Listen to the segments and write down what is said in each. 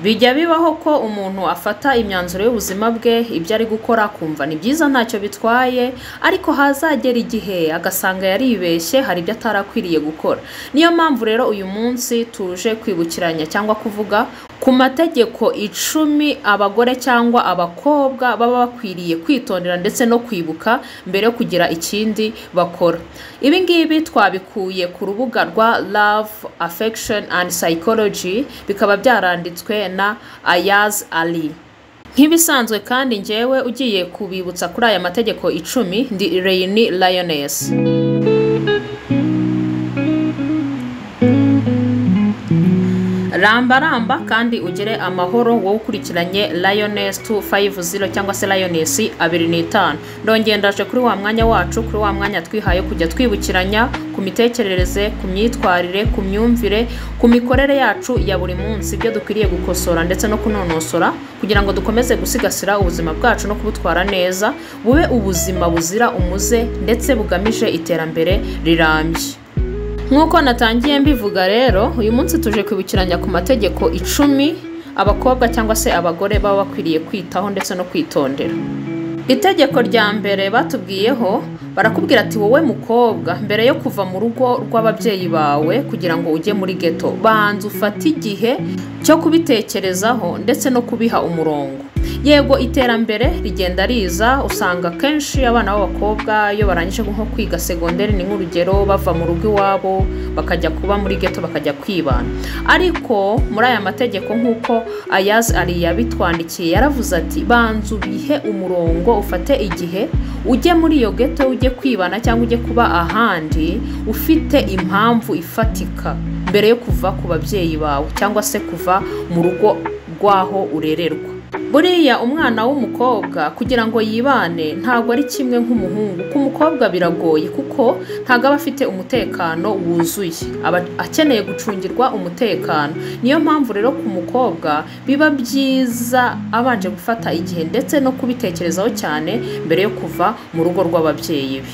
Bijya bibaho ko umuntu afata imyanzuro y'ubuzima bwe ibyo ari gukora kumva ni byiza ntacyo bitwaye, ariko hazagera igihe agasanga yaribeshye hari ibyo atarakwiriye gukora. Niyo mpamvu rero uyu munsi tuje kwibukiranya cyangwa kuvuga ku mategeko 10 abagore cyangwa abakobwa baba bakwiriye kwitondera ndetse no kwibuka mbere yo kugira ikindi bakora. Ibi ngibi twabikuye ku rubuga rwa Love, Affection and Psychology, bikaba byaranditswe na Ayaz Ali. Nk'ibisanzwe kandi njyewe ugiye kubibutsa kuri aya mategeko 10 ndi Rainy Lioness. Ramba kandi ugire amahoro wowe ukurikiranye Lioness 250 cyangwa se Lioness 25. Ndongeye ndaje kuri wa mwanya wacu, kuri wa mwanya twihaye kujya twibukiranya ku mitekerereze, ku myitwarire, ku myumvire, ku mikorere yacu ya buri munsi, ibyo dukwiriye gukosora ndetse no kunonosora kugira ngo dukomeze gusigasira ubuzima bwacu no kubutwara neza, bube ubuzima buzira umuze ndetse bugamije iterambere rirambye. Nkuko natangiye mbivuga rero, uyu munsi tuje kwibukiranya ku mategeko 10 abakobwa cyangwa se abagore baba bakwiriye kwitaho ndetse no kwitondera. Itegeko rya mbere batubwiyeho, barakubwira ati wowe mukobwa, mbere yo kuva mu rugo rw'ababyeyi bawe kugira ngo ujye muri ghetto, banza ufate igihe cyo kubitekerezaho ndetse no kubiha umurongo. Yego iterambere rigenda riza, usanga kenshi abana b'abakobwa iyo barangije nko kwiga segonderi ni nk'urugero bava mu rugo iwabo bakajya kuba muri ghetto bakajya kwibana. Ariko muri aya mategeko nk'uko Ayaz Ali yabitwandikiye, yaravuze ati banza ubihe umurongo, ufate igihe ujye muri iyo ghetto, ujye kwibana cyangwa ujye kuba ahandi ufite impamvu ifatika mbere yo kuva ku babyeyi bawe cyangwa se kuva mu rugo rwaho urererwa. Buriya umwana w'umukobwa kugira ngo yibane ntabwo ari kimwe nk'umuhungu. Ku mukobwa biragoye kuko ntabwo aba afite umutekano wuzuye, aba akeneye gucungirwa umutekano. Niyo mpamvu rero ku mukobwa biba byiza abanje gufata igihe ndetse no kubitekerezaho cyane mbere yo kuva mu rugo rw'ababyeyi be.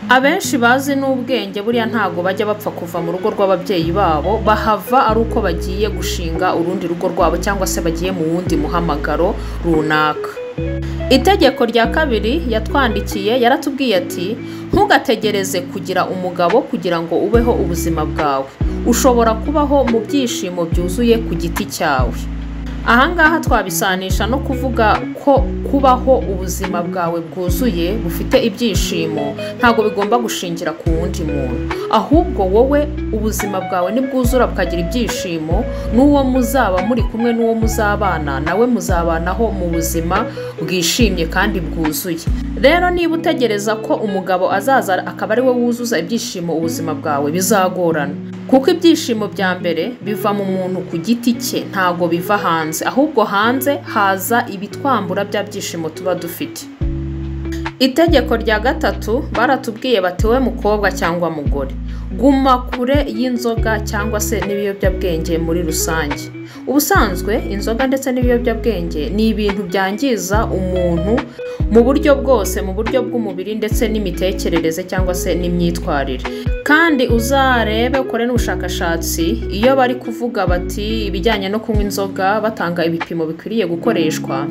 Abenshi bazi n'ubwenge buriya ntago bajya bapfa kuva mu rugo rw'ababyeyi babo, bahava ari uko bagiye gushinga urundi rugo rwabo cyangwa se bagiye mu wundi muhamagaro runaka. Itegeko rya kabiri yatwandikiye, yaratubwiye ati ntugategereze kugira umugabo kugira ngo ubeho ubuzima bwawe, ushobora kubaho mu byishimo byuzuye ku giti cyawe. Ahangaha twabisanisha no kuvuga ko kubaho ubuzima bwawe bwuzuye bufite ibyishimo ntago bigomba gushingira ku wundi muntu, ahubwo wowe ubuzima bwawe nibwuzura bukagira ibyishimo, n'uwo muzaba muri kumwe n'uwo muzabana nawe muzabanaho mu buzima bwishimye kandi bwuzuye. Rero niba utegereza ko umugabo azaza akaba ari we wuzuza ibyishimo ubuzima bwawe, bizagorana kuko ibyishimo bya mbere biva mu muntu ku giti cye, ntago biva hanze, ahubwo hanze haza ibitwambura bya byishimo tuba dufite. Itegeko rya gatatu baratubwiye bati we mukobwa cyangwa mugore, guma kure y'inzoga cyangwa se n'ibiyobyabwenge muri rusange. Ubusanzwe inzoga ndetse n'ibiyobyabwenge ni ibintu byangiza umuntu mu buryo bwose, mu buryo bw'umubiri ndetse n'imitekerereze cyangwa se n'imyitwarire. Kandi uzarebe ukore n'ubushakashatsi, iyo bari kuvuga bati ibijyanye no kunywa inzoga batanga ibipimo bikwiriye gukoreshwa,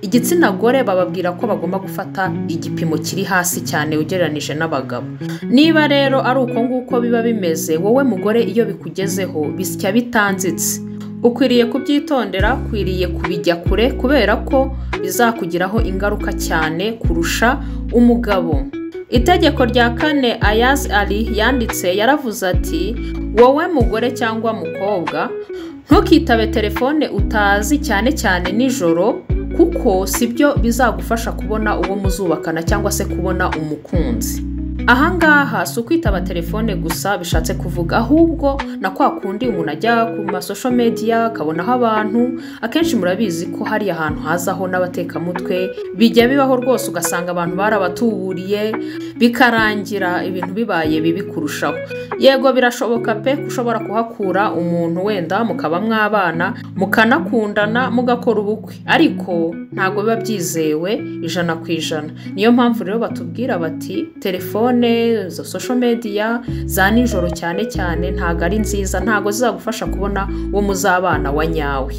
igitsina gore bababwira ko bagomba gufata igipimo kiri hasi cyane ugereranije n'abagabo. Niba rero ari uko nguko biba bimeze, wowe mugore iyo bikugezeho bisya bitanzitse, ukwiriye kubyitondera, ukwiriye kubijya kure kubera ko bizakugiraho ingaruka cyane kurusha umugabo. Itegeko rya kane Ayaz Ali yanditse, yaravuze ati wowe mugore cyangwa mukobwa ntukitabe telefone utazi cyane cyane nijoro, kuko sibyo bizagufasha kubona uwo muzubakana cyangwa se kubona umukunzi. Ahangaha si ukwitaba telefone gusa bishatse kuvuga, ahubwo na kwa kundi umuntu ajya ku masosho media akabonaho abantu, akenshi murabizi ko hari ahantu hazaho n'abatekamutwe, bijya bibaho rwose ugasanga abantu barabatuburiye bikarangira ibintu bibaye bibi kurushaho. Yego birashoboka pe ushobora kuhakura umuntu wenda mukaba mwabana mukanakundana mugakora ubukwe, ariko ntago biba byizewe 100%. Niyo mpamvu rero batubwira bati telefone za social media za nijoro cyane cyane ntago ari nziza, ntago zizagufasha kubona uwo muzabana wa nyawe.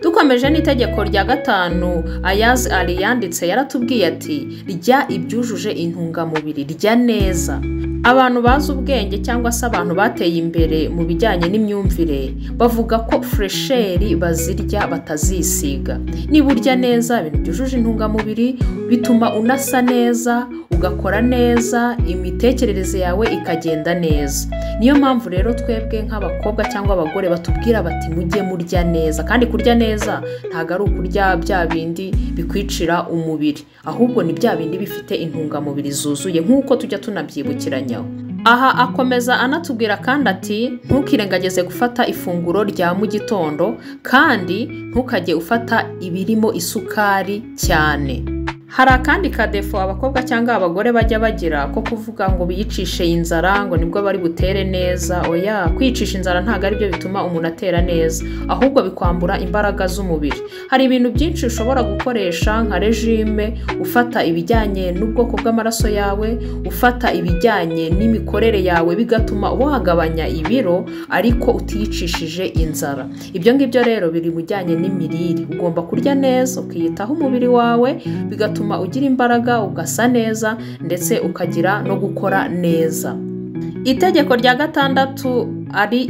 Dukomeje n'itegeko rya 5 Ayaz Ali yanditse yaratubwiye ati rya ibyujuje intungamubiri, rya neza. Abantu bazi ubwenge cyangwa se abantu bateye imbere mu bijyanye n'imyumvire bavuga ko fresheri bazirya batazisiga. Niba urya neza ibintu byujuje intungamubiri bituma unasa neza, ugakora neza, imitekerereze yawe ikagenda neza. Niyo mpamvu rero twebwe nk'abakobwa cyangwa abagore batubwira bati mujye murya neza, kandi kurya neza ntago ari ukurya bya bindi bikwicira umubiri, ahubwo ni bya bindi bifite intungamubiri zuzuye nk'uko tujya tunabyibukiranya. Aha akomeza anatubwira kandi ati ntukirengageze gufata ifunguro rya mu gitondo kandi ntukajye ufata ibirimo isukari cyane. Hari akandi kadefo abakobwa cyangwa abagore bajya bagira ko kuvuga ngo biyicishe inzara ngo nibwo bari butere neza. Oya, kwicisha inzara ntago ari byo bituma umuntu atera neza, ahubwo bikwambura imbaraga z'umubiri. Hari ibintu byinshi ushobora gukoresha nka regime, ufata ibijyanye n'ubwoko bw'amaraso yawe, ufata ibijyanye n'imikorere yawe bigatuma wagabanya ibiro ariko utiyicishije inzara. Ibyo ngibyo rero biri mujyanye n'imirire. Ugomba kurya neza, ukiyitaho umubiri wawe, bigatuma ugira imbaraga, ugasa neza ndetse ukagira no gukora neza. Itegeko rya 6 ari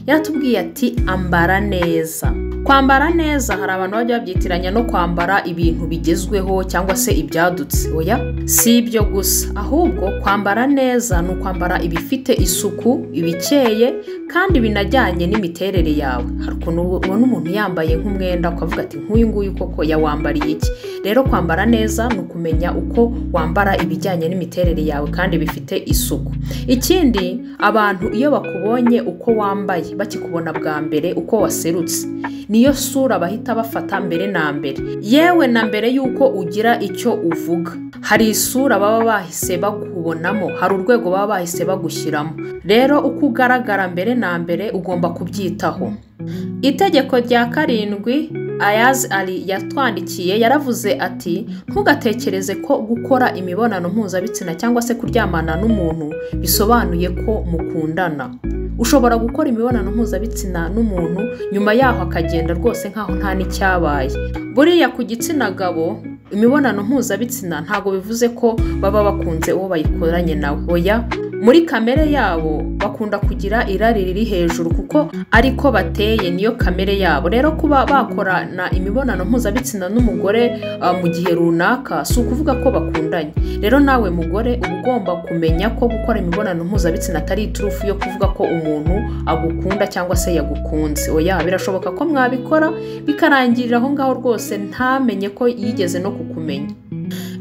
yatubwiye ati ambara neza. Kwambara neza hari abantu bajya babyitiranya no kwambara ibintu bigezweho cyangwa se ibyadutse. Oya, si ibyo gusa, ahubwo kwambara neza ni ukwambara ibifite isuku, ibikeye kandi binajyanye n'imiterere yawe. Hari ukuntu ubona umuntu yambaye nk'umwenda ukavuga ati nk'uyu nguyu koko yawambariye iki. Rero kwambara neza ni ukumenya uko wambara ibijyanye n'imiterere yawe kandi bifite isuku. Ikindi, abantu iyo bakubonye uko wambaye bakikubona bwa mbere uko waserutse, niyo sura bahita bafata mbere na mbere, yewe na mbere yuko ugira icyo uvuga. Hari isura baba bahise bakubonamo, hari urwego baba bahise bagushyiramo. Rero uko ugaragara mbere na mbere ugomba kubyitaho. Itegeko rya 7 Ayaz Ali yatwandikiye yaravuze ati ntugatekereze ko gukora imibonano mpuzabitsina cyangwa se kuryamana n'umuntu bisobanuye ko mukundana. Ushobora gukora imibonano mpuzabitsina n'umuntu nyuma yaho akagenda rwose nkaho nta n'icyabaye. Buriya ku gitsina gabo imibonano mpuzabitsina ntago bivuze ko baba bakunze uwo bayikoranye nawe. Oya, muri kamere yabo bakunda kugira irari riri hejuru kuko ariko bateye, niyo kamere yabo. Rero kuba bakorana imibonano mpuzabitsina n'umugore mu gihe runaka si ukuvuga ko bakundanye. Rero nawe mugore ugomba kumenya ko gukora imibonano mpuzabitsina atari iturufu yo kuvuga ko umuntu agukunda cyangwa se yagukunze. Oya, birashoboka ko mwabikora bikarangirira aho ngaho rwose ntamenye ko yigeze no kukumenya.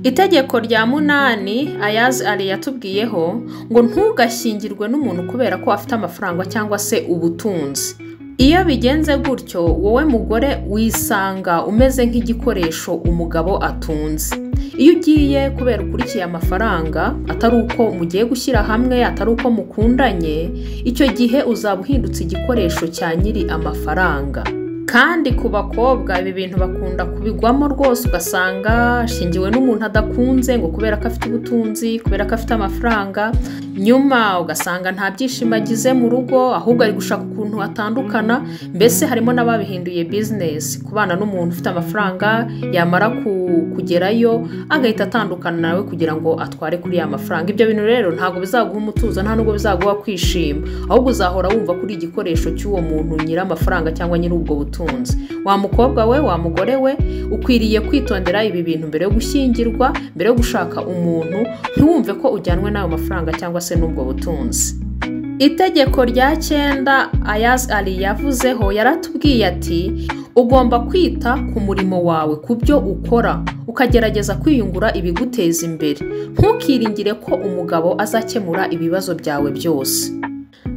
Itegeko rya 8 Ayaz Ali yatubwiyeho ngo ntugashyingirwe n'umuntu kubera ko afite amafaranga cyangwa se ubutunzi. Iyo bigenze gutyo, wowe mugore wisanga umeze nk'igikoresho umugabo atunze. Iyo ugiye kubera ukurikiye amafaranga, atari uko mugiye gushyira hamwe, atari uko mukundanye, icyo gihe uzaba uhindutse igikoresho cya nyiri amafaranga. Kandi ku bakobwa ibi bintu bakunda kubigwamo rwose, ugasanga ashingiwe n'umuntu adakunze ngo kubera ko afite ubutunzi, kubera ko afite amafaranga, nyuma ugasanga nta byishimo agize mu rugo, ahubwo ari gushaka ukuntu atandukana. Mbese harimo n'ababihinduye business, kubana n'umuntu ufite amafaranga, yamara kugerayo agahita atandukana nawe kugira ngo atware kuri ya mafaranga. Ibyo bintu rero ntago bizaguha umutuzo, nta nubwo bizaguha kwishima, ahubwo uzahora wumva kuri igikoresho cy'uwo muntu nyira amafaranga cyangwa nyiri ubwo butunzi. Wa mukobwa we, wa mugore we, ukwiriye kwitondera ibi bintu mbere yo gushyingirwa, mbere yo gushaka umuntu. Ntiwumve ko ujyanwe n'ayo mafaranga cyangwa se n'ubwo butunzi. Itegeko rya 9 Ayaz Ali yavuzeho yaratubwiye ati ugomba kwita ku murimo wawe, ku byo ukora, ukagerageza kwiyungura ibiguteza imbere. Ntukiringire ko umugabo azakemura ibibazo byawe byose.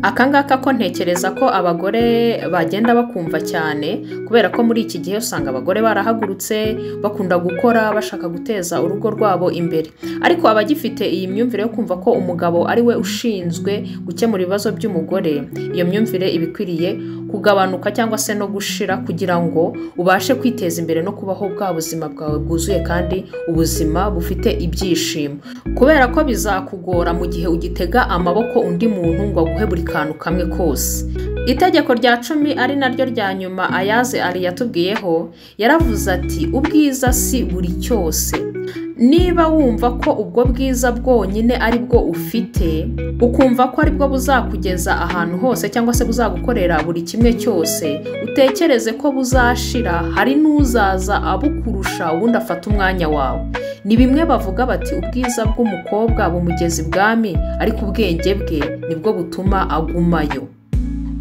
Akangaka ko ntekereza ko abagore bagenda bakumva cyane, kubera ko muri iki gihe usanga abagore barahagurutse bakunda gukora bashaka guteza urugo rwabo imbere. Ariko abagifite iyi myumvire yo kumva ko umugabo ari we ushinzwe gukemura ibibazo by'umugore, iyo myumvire ibikwiriye kugabanuka cyangwa se no gushira kugira ngo ubashe kwiteza imbere no kubaho bwa buzima bwawe bwuzuye kandi ubuzima bufite ibyishimo. Kubera ko bizakugora mu gihe ugitega amaboko undi muntu ngo aguhe buri kantu kamwe kose. Itegeko rya 10 ari naryo rya nyuma Ayazi Ali yatubwiyeho, yaravuze ati ubwiza si buri cyose. Niba wumva ko ubwo bwiza bwonyine ari bwo ufite, ukumva ko ari bwo buzakugeza ahantu hose cyangwa se buzagukorera buri kimwe cyose, utekereze ko buzashira, hari n'uzaza abukurusha ubundi afata umwanya wawe. Ni bimwe bavuga bati ubwiza bw'umukobwa bumugeza ibwami, ariko ubwenge bwe nibwo butuma agumayo.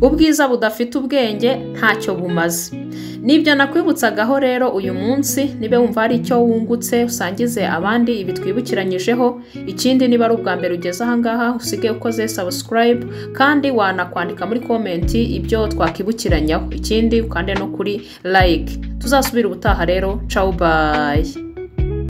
Ubwiza budafite ubwenge ntacyo bumaze. Nibyo nakwibutsagaho rero uyu munsi, nibe wumva hari icyo wungutse usangize abandi ibi twibukiranyijeho. Ikindi niba ari ubwa mbere ugeze aha ngaha usige ukoze subscribe, kandi wanakwandika muri comment ibyo twakibukiranyaho. Ikindi ukande no kuri like. Tuzasubira ubutaha rero. Ciao, bye.